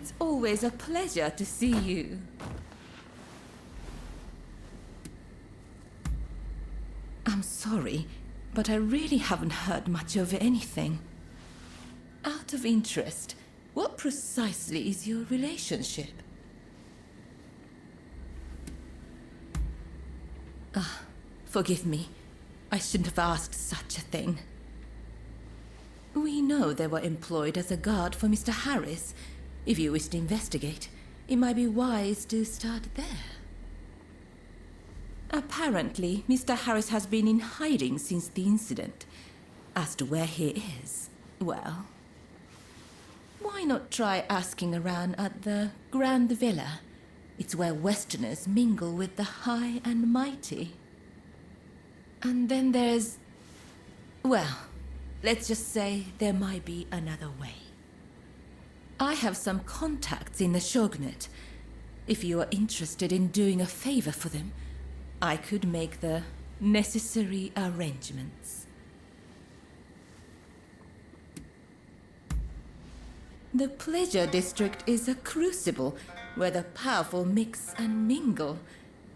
It's always a pleasure to see you. I'm sorry, but I really haven't heard much of anything. Out of interest, what precisely is your relationship? Forgive me. I shouldn't have asked such a thing. We know they were employed as a guard for Mr. Harris. If you wish to investigate, it might be wise to start there. Apparently, Mr. Harris has been in hiding since the incident. As to where he is, well, why not try asking around at the Grand Villa? It's where Westerners mingle with the high and mighty. And then there's... well, let's just say there might be another way. I have some contacts in the Shogunate. If you are interested in doing a favor for them, I could make the necessary arrangements. The Pleasure District is a crucible where the powerful mix and mingle.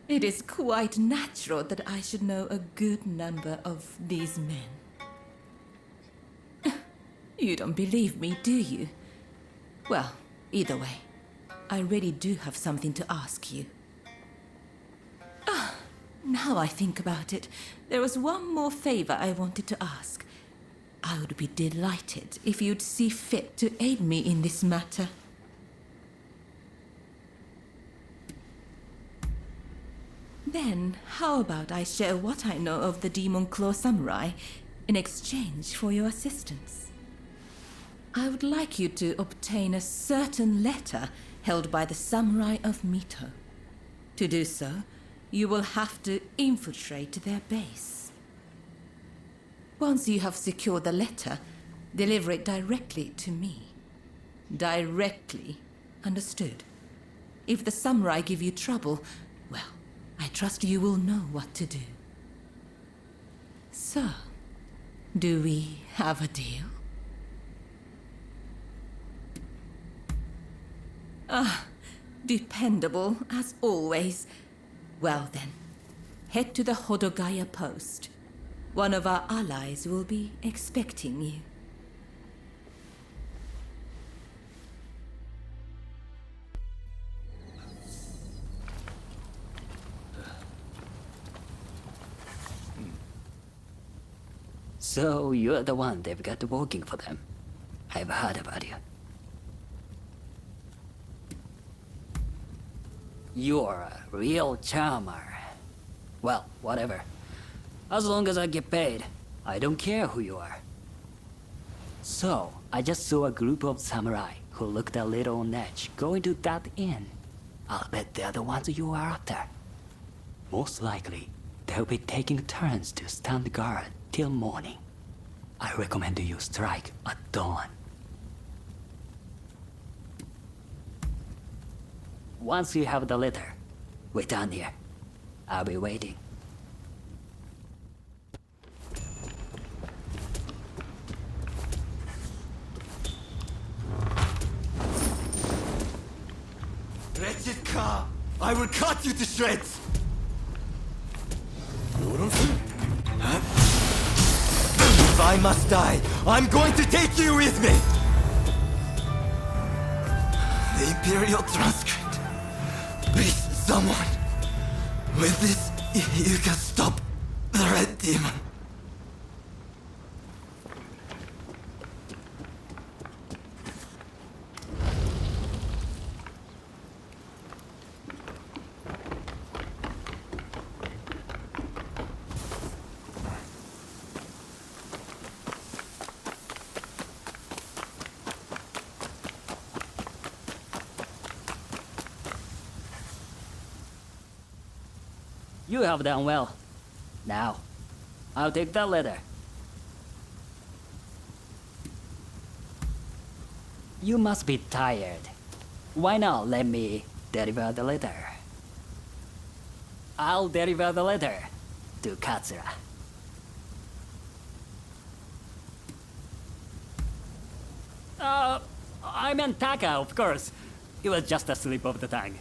It is quite natural that I should know a good number of these men. You don't believe me, do you? Well, either way, I really do have something to ask you. Now I think about it, there was one more favor I wanted to ask. I would be delighted if you'd see fit to aid me in this matter. Then, how about I share what I know of the Demon Claw Samurai in exchange for your assistance? I would like you to obtain a certain letter held by the Samurai of Mito. To do so, you will have to infiltrate their base. Once you have secured the letter, deliver it directly to me. Directly, understood? If the samurai give you trouble, well, I trust you will know what to do. So, do we have a deal? Dependable as always. Well then, head to the Hodogaya post. One of our allies will be expecting you. So you're the one they've got working for them. I've heard about you. You're a real charmer. Well, whatever. As long as I get paid, I don't care who you are. So, I just saw a group of samurai who looked a little on edge going to that inn. I'll bet they're the ones you are after. Most likely, they'll be taking turns to stand guard till morning. I recommend you strike at dawn. Once you have the letter, wait down here. I'll be waiting. Wretched car! I will cut you to shreds! If I must die, I'm going to take you with me! The Imperial transcript. Please, someone. With this, you can stop the Red Demon. You have done well. Now, I'll take that letter. You must be tired. Why not let me deliver the letter? I'll deliver the letter to Katsura. I meant Taka, of course. It was just a slip of the tongue.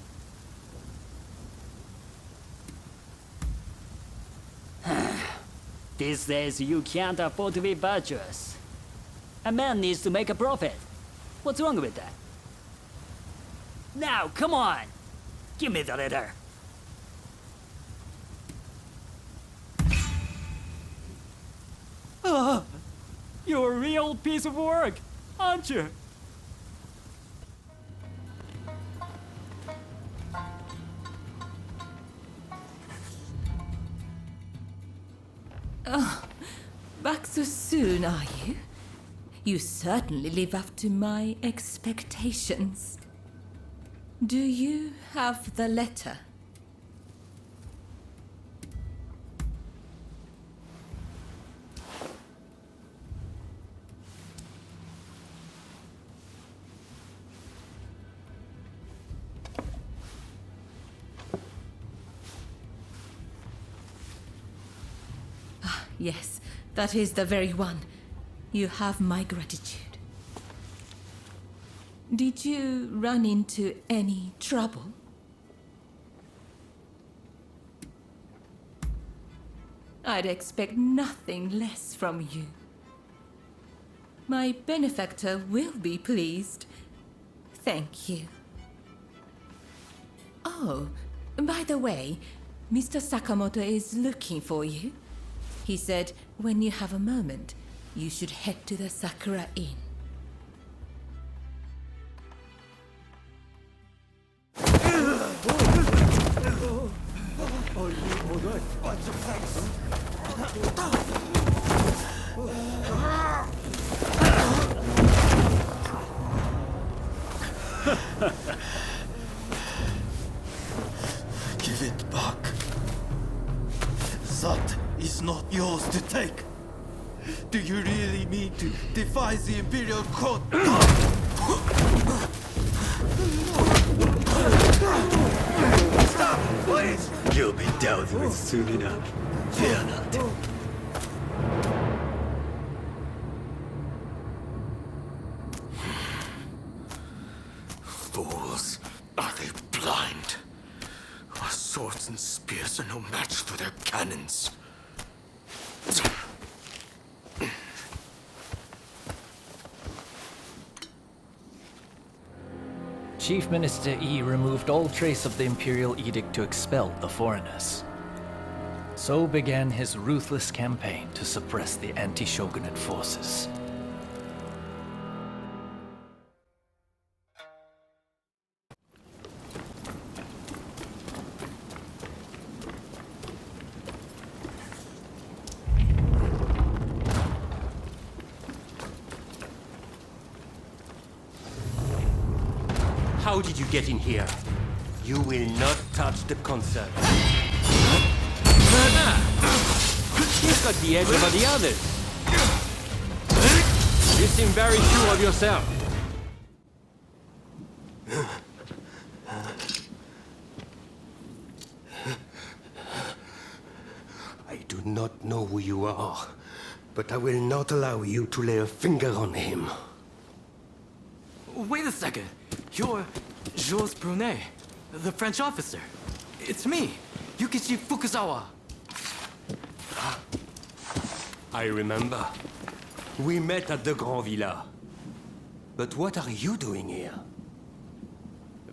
These days, you can't afford to be virtuous. A man needs to make a profit. What's wrong with that? Now, come on! Give me the letter. You're a real piece of work, aren't you? Back so soon, are you? You certainly live up to my expectations. Do you have the letter? Yes, that is the very one. You have my gratitude. Did you run into any trouble? I'd expect nothing less from you. My benefactor will be pleased. Thank you. Oh, by the way, Mr. Sakamoto is looking for you. He said when you have a moment, you should head to the Sakura Inn. Give it back. That is not yours to take. Do you really mean to defy the Imperial Court? Stop, please! You'll be dealt with soon enough. Fear not. Fools. Are they blind? Our swords and spears are no match for their cannons. Chief Minister Yi removed all trace of the imperial edict to expel the foreigners. So began his ruthless campaign to suppress the anti-shogunate forces. How did you get in here? You will not touch the console. You've got the edge over the others. You seem very sure of yourself. I do not know who you are, but I will not allow you to lay a finger on him. Wait a second. You're Jules Brunet, the French officer. It's me, Yukichi Fukuzawa. I remember. We met at the Grand Villa. But what are you doing here?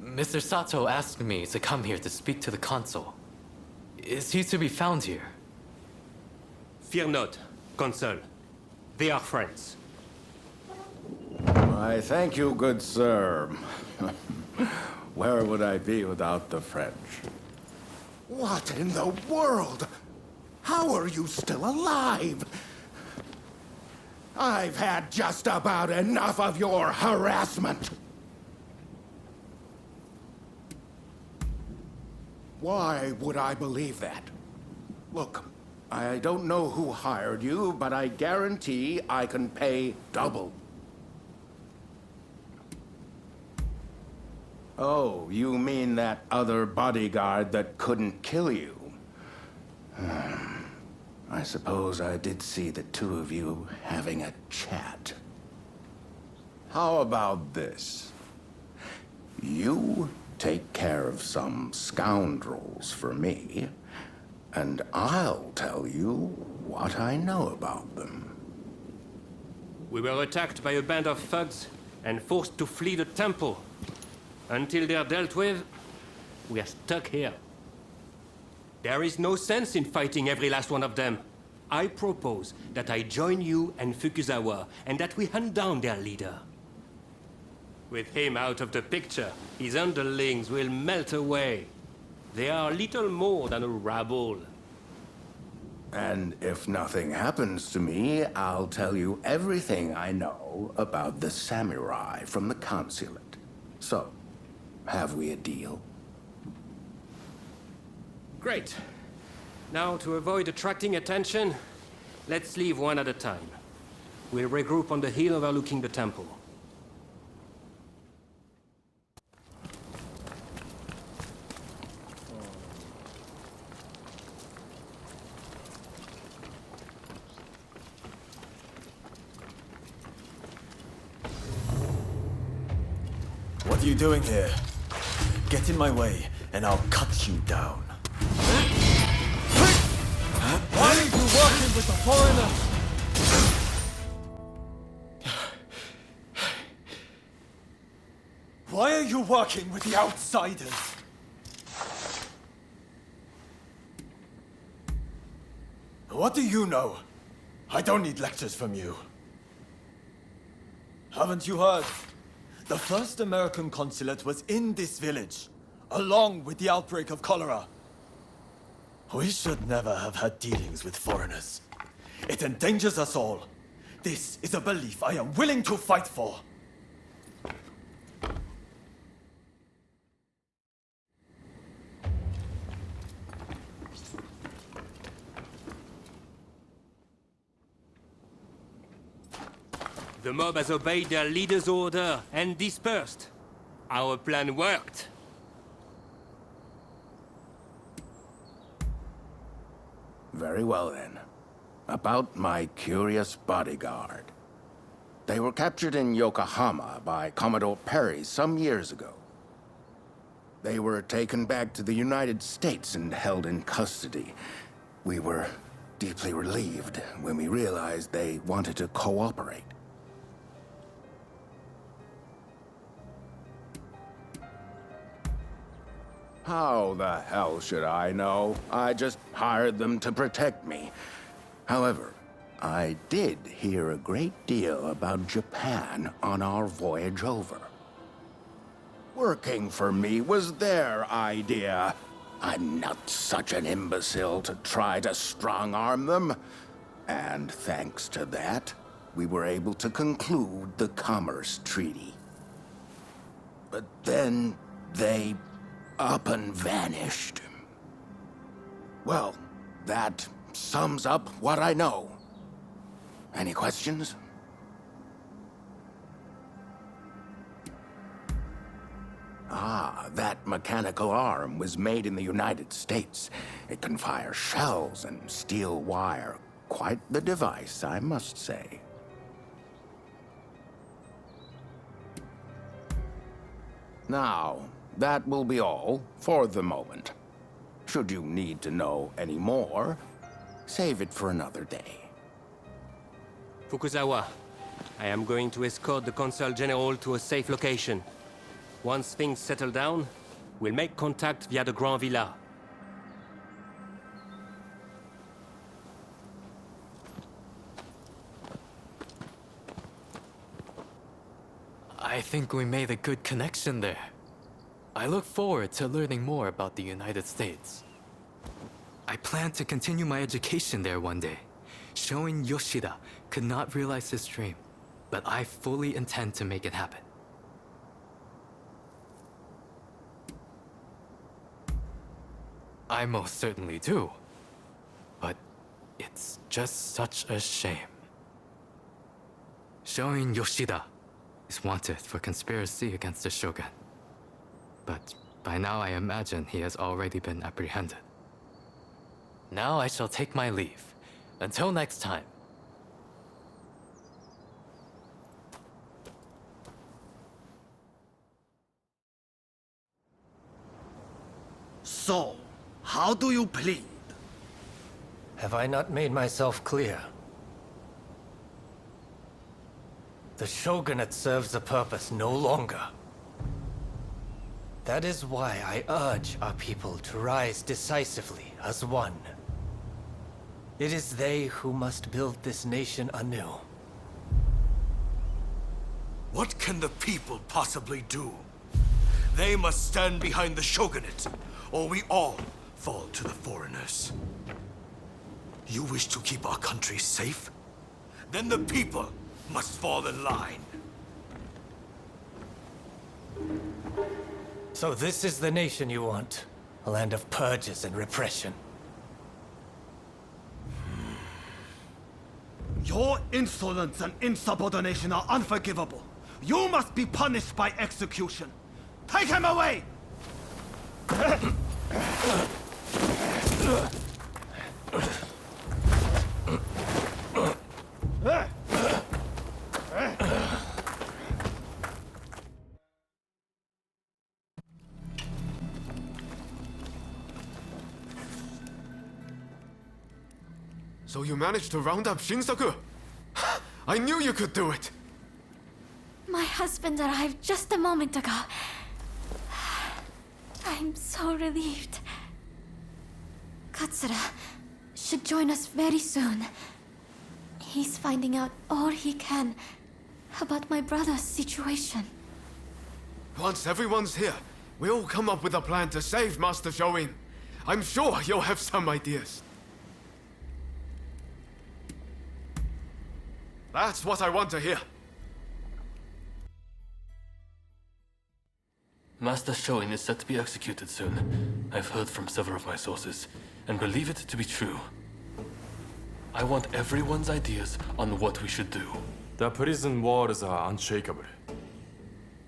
Mr. Sato asked me to come here to speak to the consul. Is he to be found here? Fear not, Consul. They are friends. Why, thank you, good sir. Where would I be without the French? What in the world? How are you still alive? I've had just about enough of your harassment. Why would I believe that? Look, I don't know who hired you, but I guarantee I can pay double. Oh, you mean that other bodyguard that couldn't kill you? I suppose I did see the two of you having a chat. How about this? You take care of some scoundrels for me, and I'll tell you what I know about them. We were attacked by a band of thugs and forced to flee the temple. Until they're dealt with, we are stuck here. There is no sense in fighting every last one of them. I propose that I join you and Fukuzawa, and that we hunt down their leader. With him out of the picture, his underlings will melt away. They are little more than a rabble. And if nothing happens to me, I'll tell you everything I know about the samurai from the consulate. So, have we a deal? Great. Now, to avoid attracting attention, let's leave one at a time. We'll regroup on the hill overlooking the temple. What are you doing here? Get in my way, and I'll cut you down. Why are you working with the foreigner? Why are you working with the outsiders? What do you know? I don't need lectures from you. Haven't you heard? The first American consulate was in this village, along with the outbreak of cholera. We should never have had dealings with foreigners. It endangers us all. This is a belief I am willing to fight for. The mob has obeyed their leader's order and dispersed. Our plan worked. Very well then. About my curious bodyguard. They were captured in Yokohama by Commodore Perry some years ago. They were taken back to the United States and held in custody. We were deeply relieved when we realized they wanted to cooperate. How the hell should I know? I just hired them to protect me. However, I did hear a great deal about Japan on our voyage over. Working for me was their idea. I'm not such an imbecile to try to strong-arm them. And thanks to that, we were able to conclude the Commerce Treaty. But then they up and vanished. Well, that sums up what I know. Any questions? Ah, that mechanical arm was made in the United States. It can fire shells and steel wire. Quite the device, I must say. Now, that will be all for the moment. Should you need to know any more, save it for another day. Fukuzawa, I am going to escort the Consul General to a safe location. Once things settle down, we'll make contact via the Grand Villa. I think we made a good connection there. I look forward to learning more about the United States. I plan to continue my education there one day. Showing Yoshida could not realize his dream, but I fully intend to make it happen. I most certainly do. But it's just such a shame. Showing Yoshida is wanted for conspiracy against the Shogun. But by now I imagine he has already been apprehended. Now I shall take my leave. Until next time. How do you plead? Have I not made myself clear? The shogunate serves a purpose no longer. That is why I urge our people to rise decisively as one. It is they who must build this nation anew. What can the people possibly do? They must stand behind the shogunate, or we all fall to the foreigners. You wish to keep our country safe? Then the people must fall in line. So this is the nation you want? A land of purges and repression. Your insolence and insubordination are unforgivable. You must be punished by execution. Take him away! So you managed to round up Shinsaku? I knew you could do it! My husband arrived just a moment ago. I'm so relieved. Katsura should join us very soon. He's finding out all he can about my brother's situation. Once everyone's here, we'll come up with a plan to save Master Shoin. I'm sure you'll have some ideas. That's what I want to hear. Master Shoin is set to be executed soon. I've heard from several of my sources, and believe it to be true. I want everyone's ideas on what we should do. The prison walls are unshakable.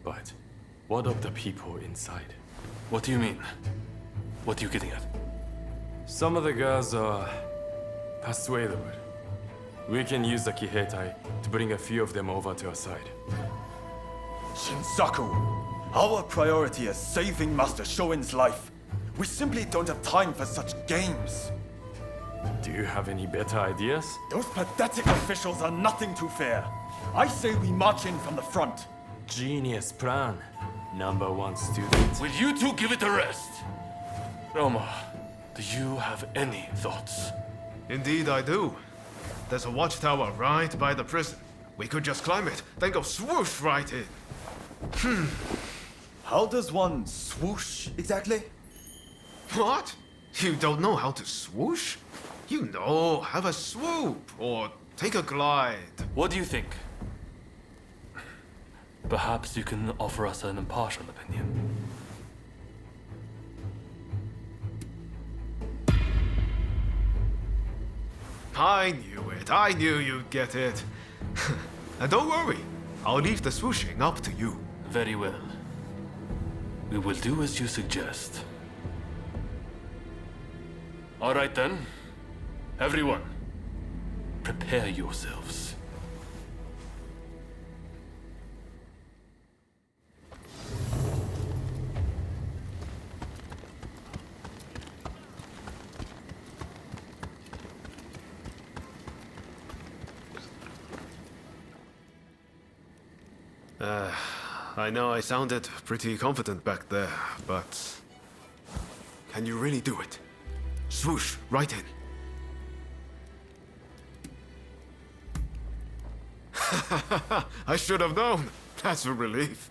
But what of the people inside? What do you mean? What are you getting at? Some of the girls are persuadable. We can use the Kiheitai to bring a few of them over to our side. Shinsaku, our priority is saving Master Shoin's life. We simply don't have time for such games. Do you have any better ideas? Those pathetic officials are nothing to fear. I say we march in from the front. Genius plan. Number one student. Will you two give it a rest? Roma, do you have any thoughts? Indeed I do. There's a watchtower right by the prison. We could just climb it, then go swoosh right in. How does one swoosh exactly? What? You don't know how to swoosh? You know, have a swoop or take a glide. What do you think? Perhaps you can offer us an impartial opinion. I knew it. I knew you'd get it. And don't worry. I'll leave the swooshing up to you. Very well. We will do as you suggest. All right then. Everyone, prepare yourselves. I know I sounded pretty confident back there, but... Can you really do it? Swoosh, right in. I should have known. That's a relief.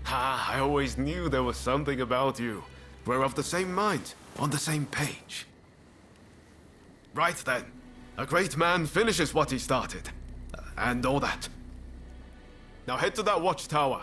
I always knew there was something about you. We're of the same mind, on the same page. Right then. A great man finishes what he started. And all that. Now head to that watchtower.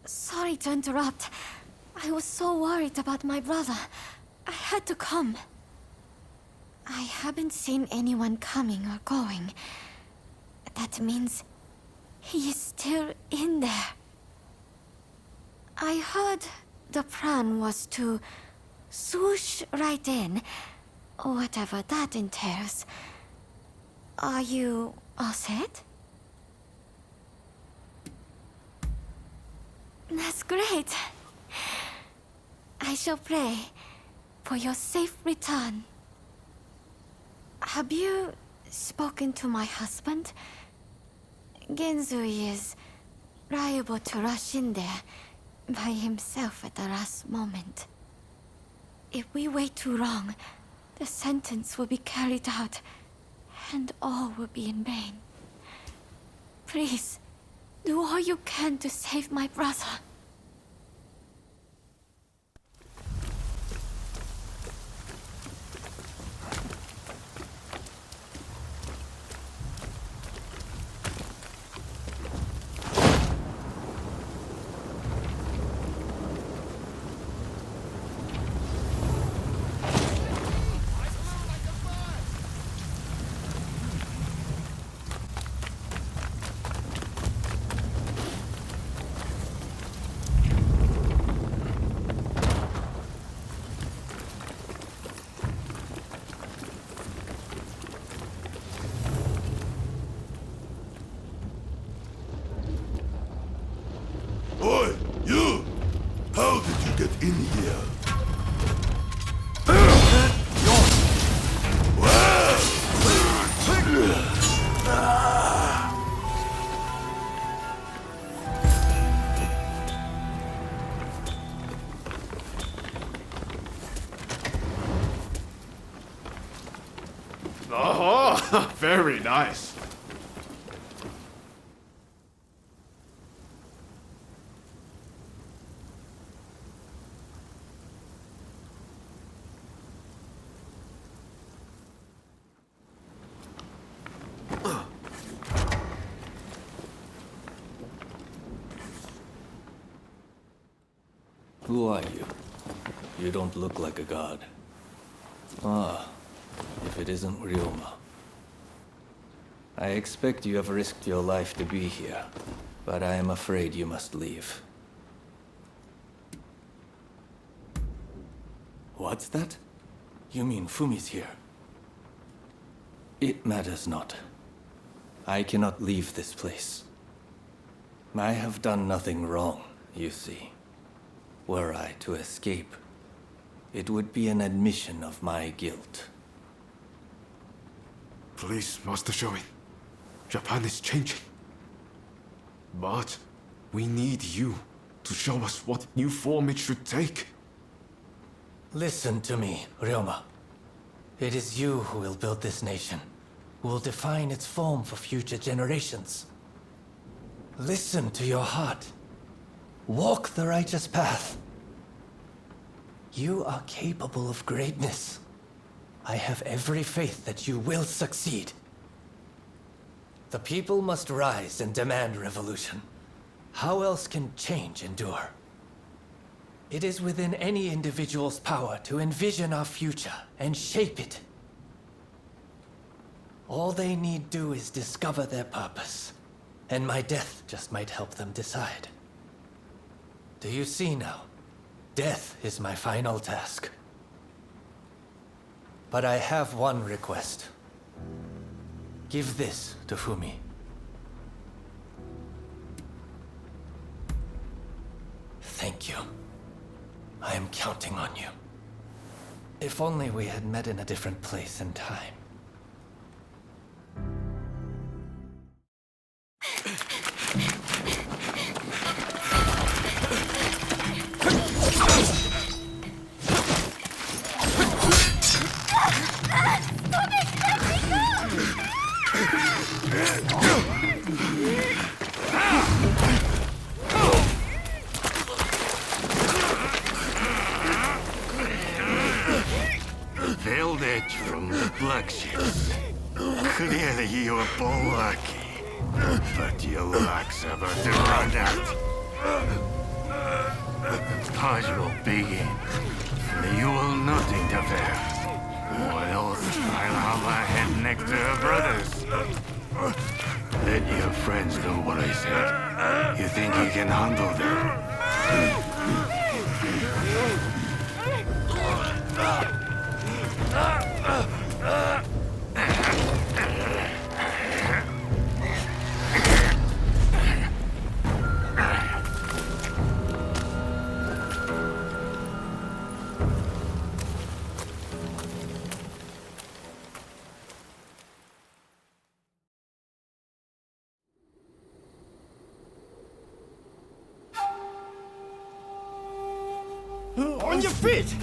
Sorry to interrupt. I was so worried about my brother. I had to come. I haven't seen anyone coming or going. That means he is still in there. I heard the plan was to swoosh right in, whatever that entails. Are you all set? That's great. I shall pray for your safe return. Have you spoken to my husband? Genzui is liable to rush in there by himself at the last moment. If we wait too long, the sentence will be carried out, and all will be in vain. Please, do all you can to save my brother. Oi, you! How did you get in here? Oh, very nice. Who are you? You don't look like a god. Ah, if it isn't Ryoma. I expect you have risked your life to be here, but I am afraid you must leave. What's that? You mean Fumi's here? It matters not. I cannot leave this place. I have done nothing wrong, you see. Were I to escape, it would be an admission of my guilt. Please, Master Shoin. Japan is changing. But we need you to show us what new form it should take. Listen to me, Ryoma. It is you who will build this nation, who will define its form for future generations. Listen to your heart. Walk the righteous path. You are capable of greatness. I have every faith that you will succeed. The people must rise and demand revolution. How else can change endure? It is within any individual's power to envision our future and shape it. All they need do is discover their purpose, and my death just might help them decide. Do you see now? Death is my final task. But I have one request. Give this to Fumi. Thank you. I am counting on you. If only we had met in a different place and time. Veiled edge from the black ships. Clearly you are lucky, but your luck's about to run out. The purge will begin, and you will not interfere. Or else I'll have my head next to her brother's. Let your friends know what I said. You think you can handle them? On your feet!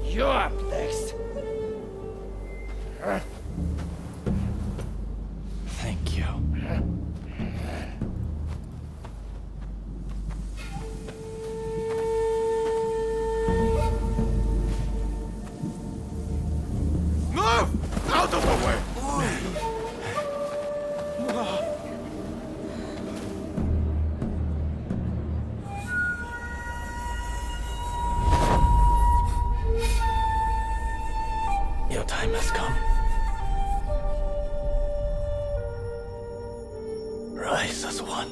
You're up next. Thank you. Move! Out of the way! Your time has come. Rise as one.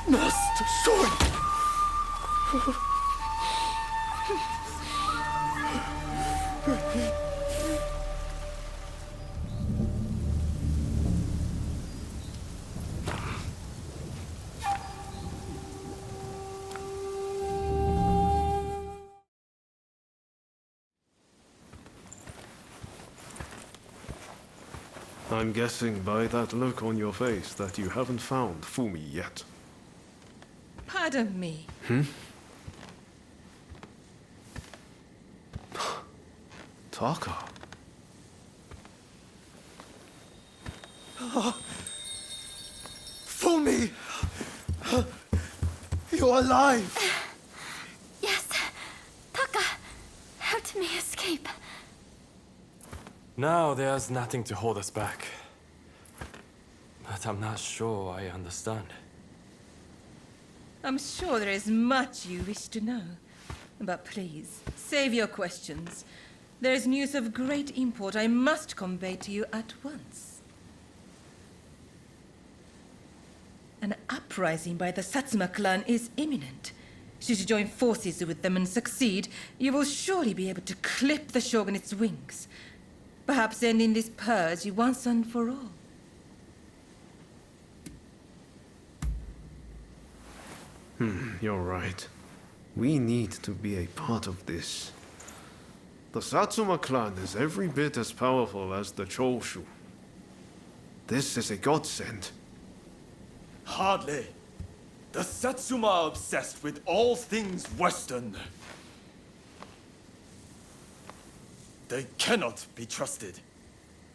Master Sword! I'm guessing by that look on your face that you haven't found Fumi yet. Pardon me. Taka. Fumi! You're alive! Yes. Taka helped me escape. Now there's nothing to hold us back. But I'm not sure I understand. I'm sure there is much you wish to know. But please, save your questions. There is news of great import I must convey to you at once. An uprising by the Satsuma clan is imminent. Should you join forces with them and succeed, you will surely be able to clip the shogunate's wings. Perhaps ending this purge once and for all. You're right. We need to be a part of this. The Satsuma clan is every bit as powerful as the Choshu. This is a godsend. Hardly. The Satsuma are obsessed with all things Western. They cannot be trusted.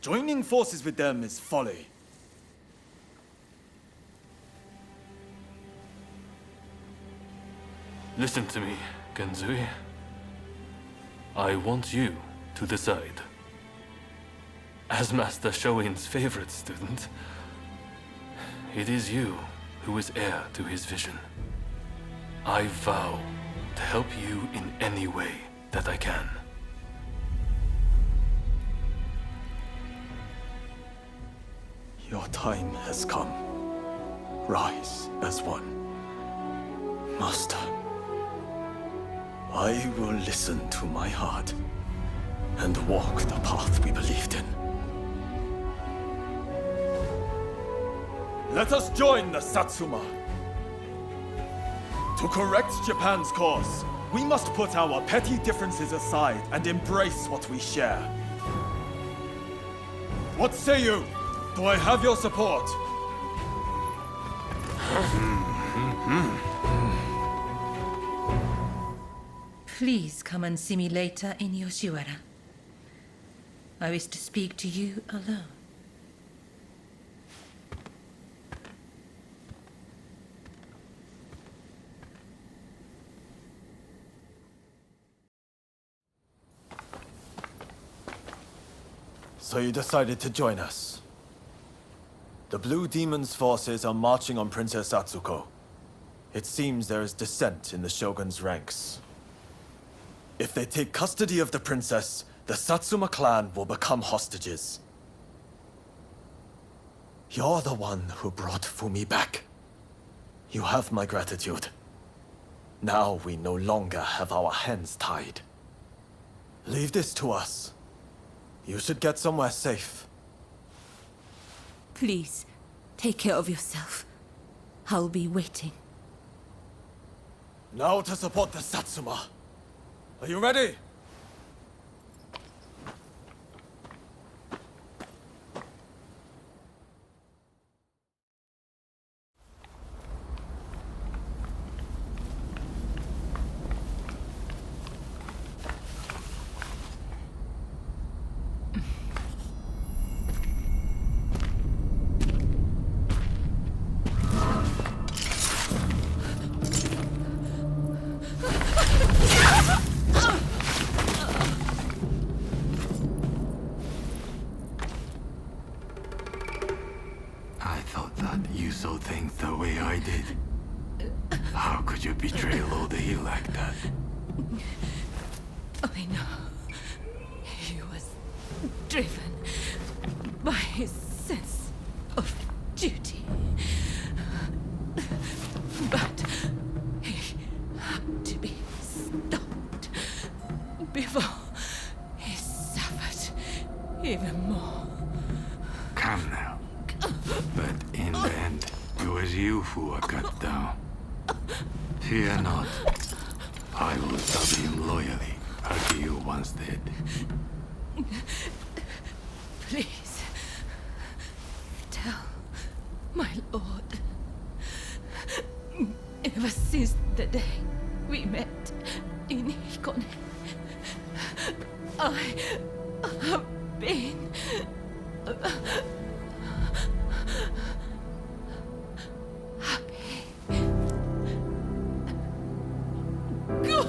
Joining forces with them is folly. Listen to me, Genzui. I want you to decide. As Master Shoin's favorite student, it is you who is heir to his vision. I vow to help you in any way that I can. Your time has come. Rise as one. Master, I will listen to my heart and walk the path we believed in. Let us join the Satsuma. To correct Japan's course, we must put our petty differences aside and embrace what we share. What say you? Do I have your support? Please come and see me later in Yoshiwara. I wish to speak to you alone. So you decided to join us. The Blue Demon's forces are marching on Princess Atsuko. It seems there is dissent in the Shogun's ranks. If they take custody of the princess, the Satsuma clan will become hostages. You're the one who brought Fumi back. You have my gratitude. Now we no longer have our hands tied. Leave this to us. You should get somewhere safe. Please, take care of yourself. I'll be waiting. Now to support the Satsuma. Are you ready? You saw things the way I did. How could you betray Lord E like that? I know. He was driven by his sense of duty. But he had to be stopped before he suffered even more. Come now. But in the end, it was you who were cut down. Fear not. I will serve him loyally, as you once did. Please, tell my lord. Ever since the day we met in Hikone, I have been happy. Go!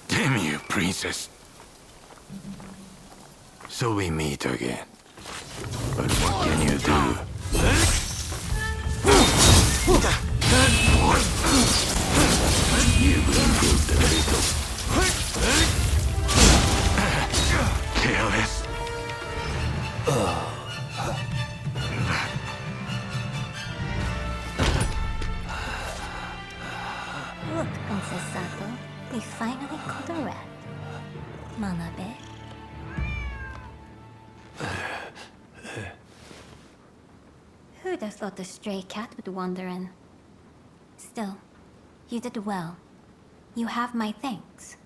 Damn you, princess. So we meet again. But what can you do? You improved a little. Careless. Look, Princess Sato. We finally caught a rat. Manabe. Who'd have thought a stray cat would wander in? Still, you did well. You have my thanks.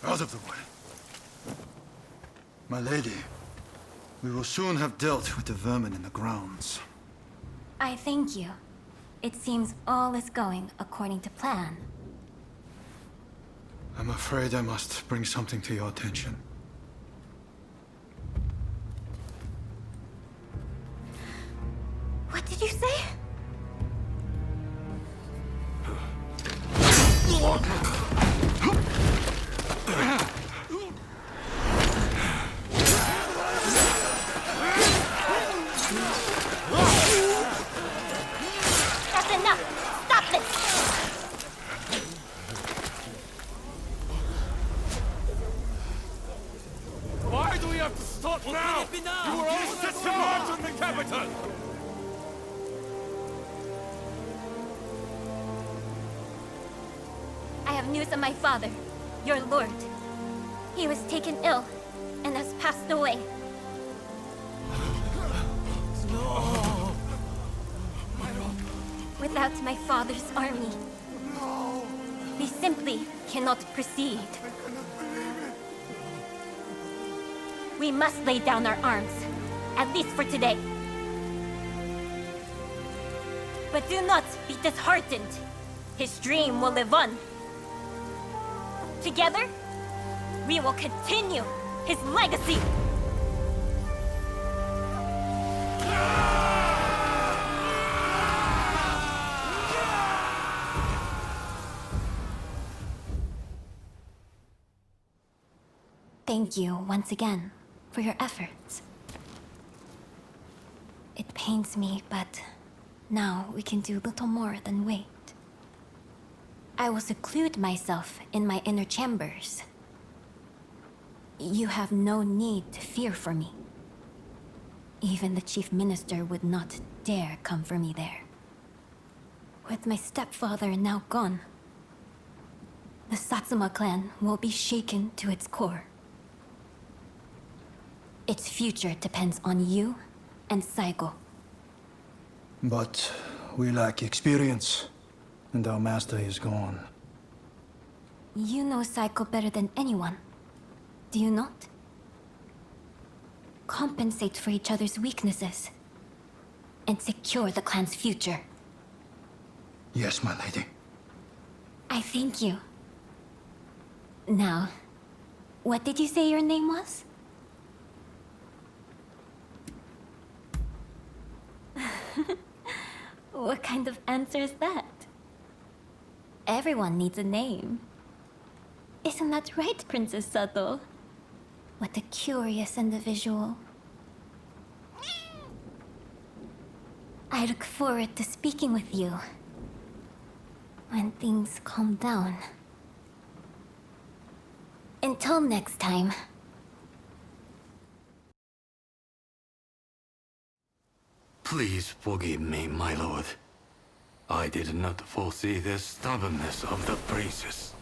Out of the way. My lady, we will soon have dealt with the vermin in the grounds. I thank you. It seems all is going according to plan. I'm afraid I must bring something to your attention. What did you say? That's enough! have news of my father, your lord. He was taken ill and has passed away. No! Without my father's army, we simply cannot proceed. We must lay down our arms, at least for today. But do not be disheartened. His dream will live on. Together, we will continue his legacy. Thank you once again for your efforts. It pains me, but now we can do little more than wait. I will seclude myself in my inner chambers. You have no need to fear for me. Even the chief minister would not dare come for me there. With my stepfather now gone, the Satsuma clan will be shaken to its core. Its future depends on you and Saigo. But we lack experience, and our master is gone. You know Saigo better than anyone, do you not? Compensate for each other's weaknesses, and secure the clan's future. Yes, my lady. I thank you. Now, what did you say your name was? What kind of answer is that? Everyone needs a name. Isn't that right, Princess Sato? What a curious individual. I look forward to speaking with you when things calm down. Until next time. Please forgive me, my lord. I did not foresee the stubbornness of the princess.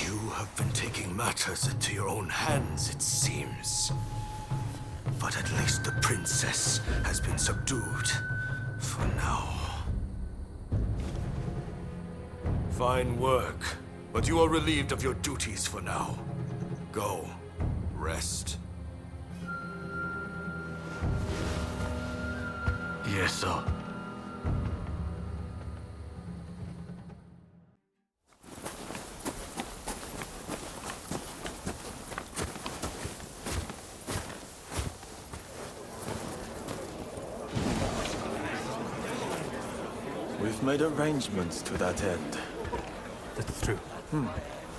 You have been taking matters into your own hands, it seems. But at least the princess has been subdued. For now. Fine work. But you are relieved of your duties for now. Go. Rest. Yes, sir. We've made arrangements to that end. That's true.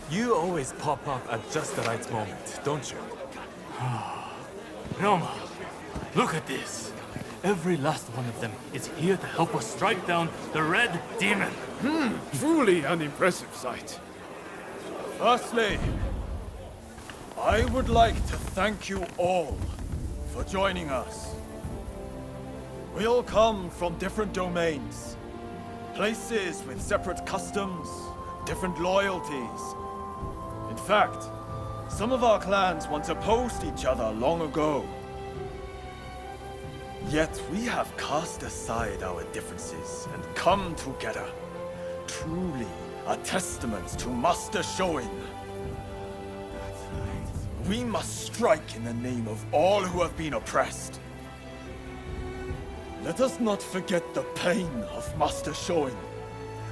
You always pop up at just the right moment, don't you? Ryoma, look at this. Every last one of them is here to help us strike down the Red Demon. Truly an impressive sight. Firstly, I would like to thank you all for joining us. We all come from different domains, places with separate customs, different loyalties. In fact, some of our clans once opposed each other long ago. Yet we have cast aside our differences and come together. Truly a testament to Master Shoin. We must strike in the name of all who have been oppressed. Let us not forget the pain of Master Shoin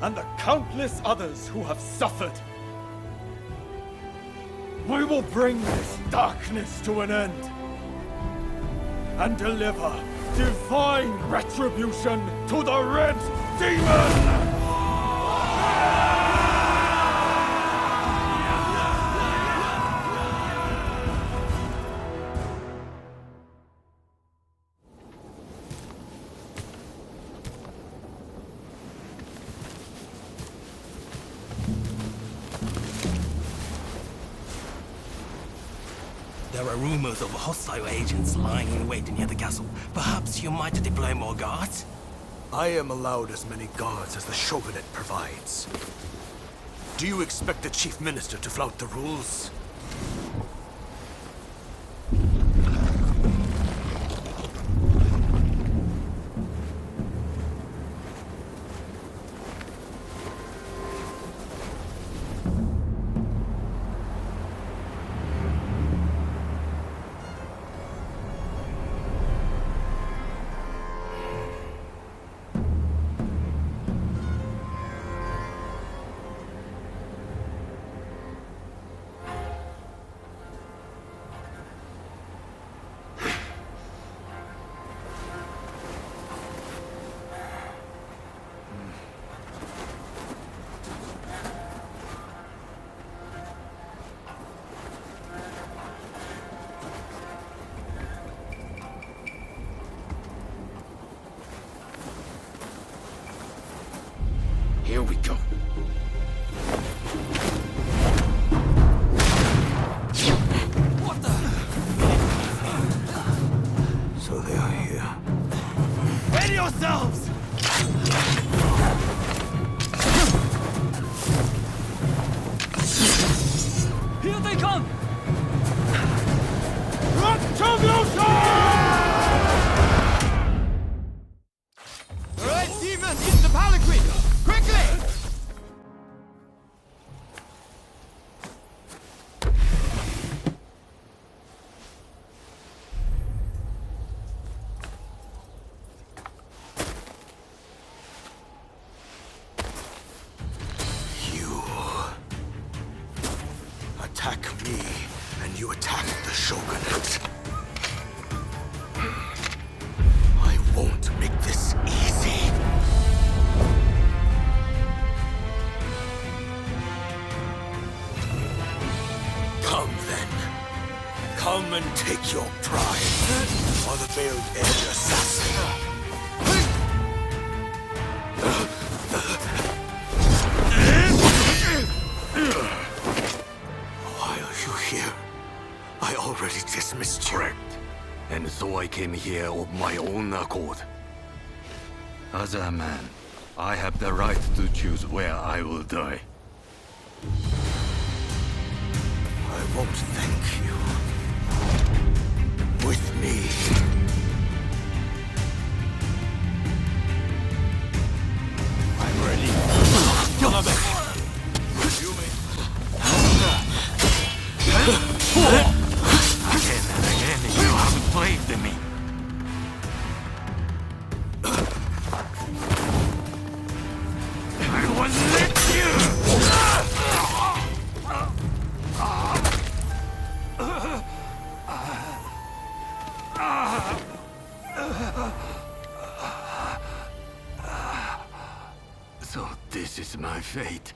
and the countless others who have suffered. We will bring this darkness to an end and deliver divine retribution to the Red Demon! There are rumors of hostile agents lying in wait near the castle. Perhaps you might deploy more guards? I am allowed as many guards as the shogunate provides. Do you expect the chief minister to flout the rules? Here we go. What the? So they are here. Ready yourselves! Here they come! Alright, demons, use the palanquin! Quickly! You attack me, and you attack the shogunate. I won't make this easy. Come then. Come and take your pride, or the veiled edge assassin. Why are you here? I already dismissed you. Correct. And so I came here of my own accord. As a man, I have the right to choose where I will die. I won't thank you. With me. I'm ready. Again and again, you have played me. I will let So this is my fate.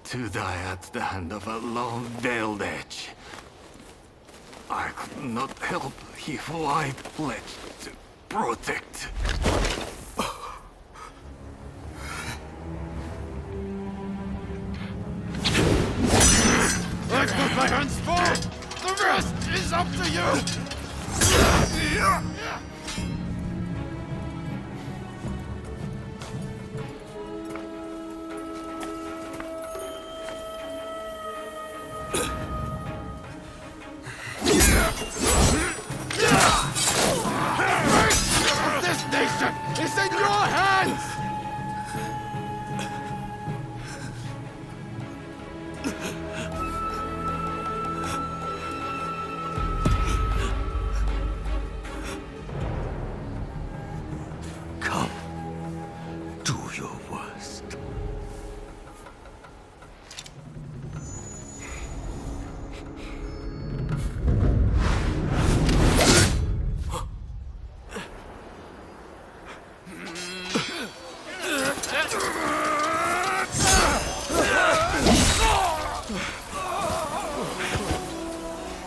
To die at the hand of a lone veiled edge. I could not help if I pledged to protect. I've got my hands full! The rest is up to you! This nation is in your hands! Come. Do your worst.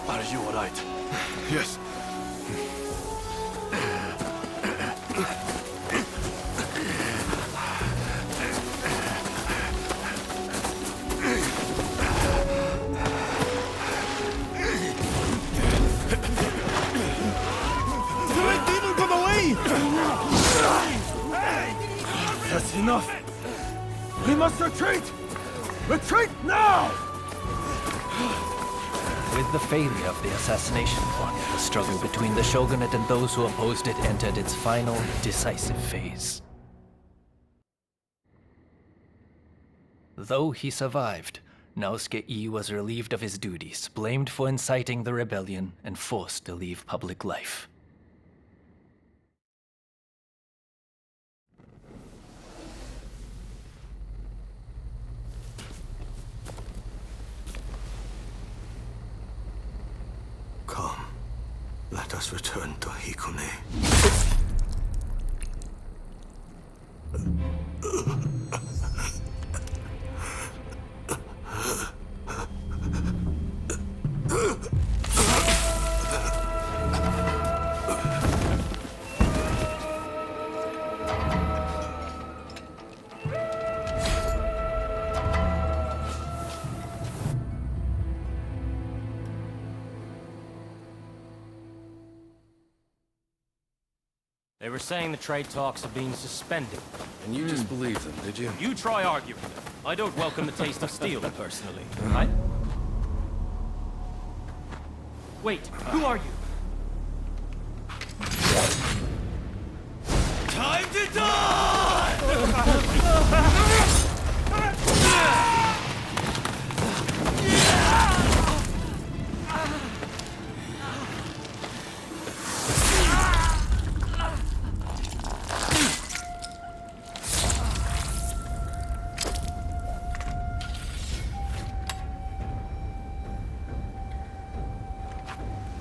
Are you alright? Yes. The red demon got away! That's enough! We must retreat! Retreat now! With the failure of the assassination plot, the struggle between the shogunate and those who opposed it entered its final, decisive phase. Though he survived, Naosuke-I was relieved of his duties, blamed for inciting the rebellion, and forced to leave public life. Come, let us return to Hikone. They were saying the trade talks are being suspended. And you just believed them, did you? You try arguing them. I don't welcome the taste of steel, personally. Wait, who are you? Time to die!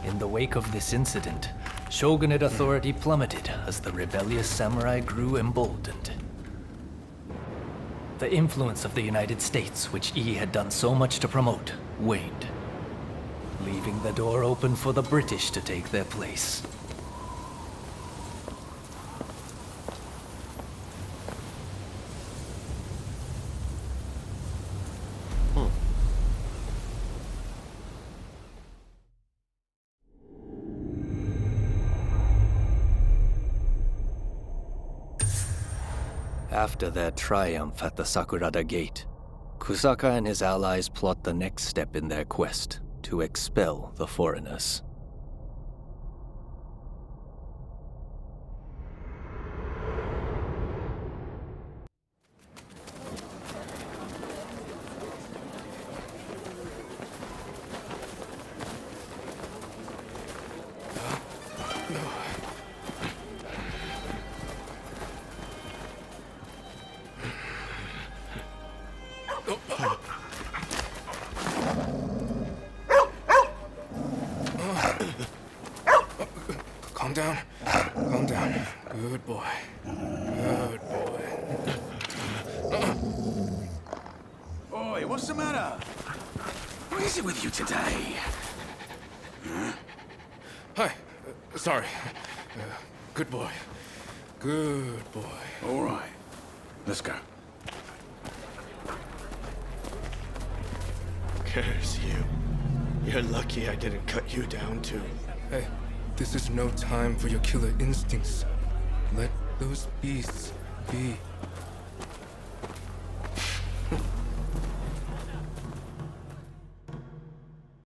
In the wake of this incident, shogunate authority plummeted as the rebellious samurai grew emboldened. The influence of the United States, which Yi had done so much to promote, waned, leaving the door open for the British to take their place. After their triumph at the Sakurada Gate, Kusaka and his allies plot the next step in their quest to expel the foreigners. Calm down. Calm down. Good boy. Good boy. Oi, what's the matter? What is it with you today? Hi. Sorry. Good boy. Good boy. All right. Let's go. Curse you. You're lucky I didn't cut you down too. Hey, this is no time for your killer instincts. Let those beasts be.